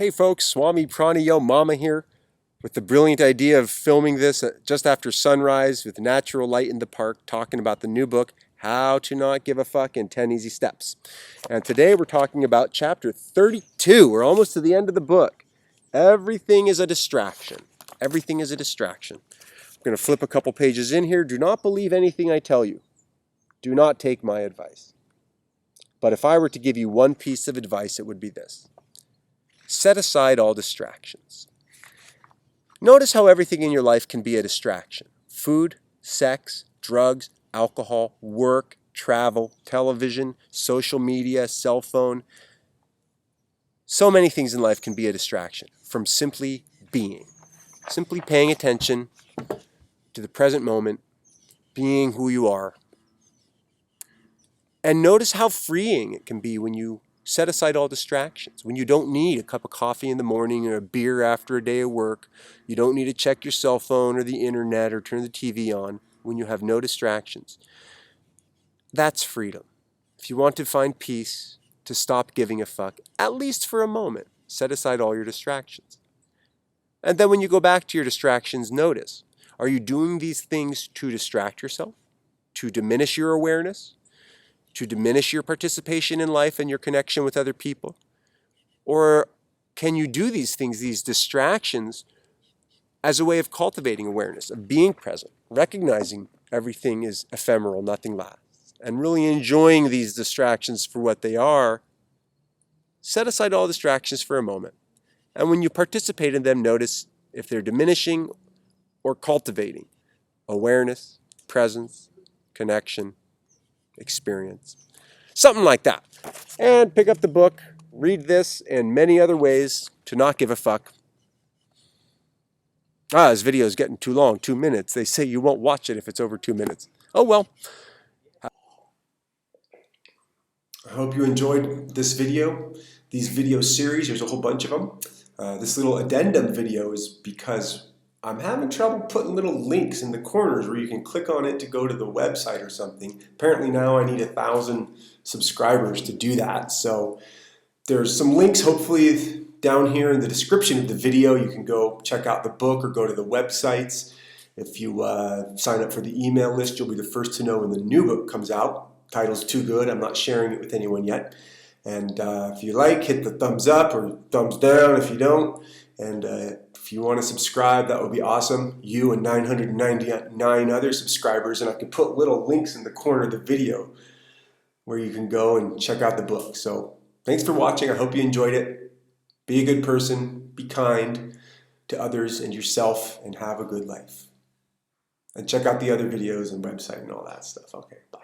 Hey folks, Swami Pranayo Mama here with the brilliant idea of filming this just after sunrise with natural light in the park, talking about the new book, How to Not Give a Fuck in 10 Easy Steps. And today we're talking about chapter 32. We're almost to the end of the book. Everything is a distraction. Everything is a distraction. I'm going to flip a couple pages in here. Do not believe anything I tell you. Do not take my advice. But if I were to give you one piece of advice, it would be this. Set aside all distractions. Notice how everything in your life can be a distraction. Food, sex, drugs, alcohol, work, travel, television, social media, cell phone. So many things in life can be a distraction from simply being. Simply paying attention to the present moment, being who you are. And notice how freeing it can be when you set aside all distractions. When you don't need a cup of coffee in the morning or a beer after a day of work. You don't need to check your cell phone or the internet or turn the TV on when you have no distractions. That's freedom. If you want to find peace, to stop giving a fuck, at least for a moment, set aside all your distractions. And then when you go back to your distractions, notice, are you doing these things to distract yourself? To diminish your awareness? To diminish your participation in life and your connection with other people? Or can you do these things, these distractions, as a way of cultivating awareness, of being present, recognizing everything is ephemeral, nothing lasts, and really enjoying these distractions for what they are? Set aside all distractions for a moment. And when you participate in them, notice if they're diminishing or cultivating awareness, presence, connection, experience. Something like that. And pick up the book, read this and many other ways to not give a fuck. This video is getting too long, 2 minutes. They say you won't watch it if it's over 2 minutes. Oh well. I hope you enjoyed this video, these video series. There's a whole bunch of them. This little addendum video is because I'm having trouble putting little links in the corners where you can click on it to go to the website or something. Apparently now I need 1,000 subscribers to do that. So there's some links hopefully down here in the description of the video. You can go check out the book or go to the websites. If you sign up for the email list, you'll be the first to know when the new book comes out. Title's too good. I'm not sharing it with anyone yet. And if you like, hit the thumbs up or thumbs down if you don't. And if you want to subscribe, that would be awesome. You and 999 other subscribers. And I can put little links in the corner of the video where you can go and check out the book. So thanks for watching. I hope you enjoyed it. Be a good person. Be kind to others and yourself and have a good life. And check out the other videos and website and all that stuff. Okay, bye.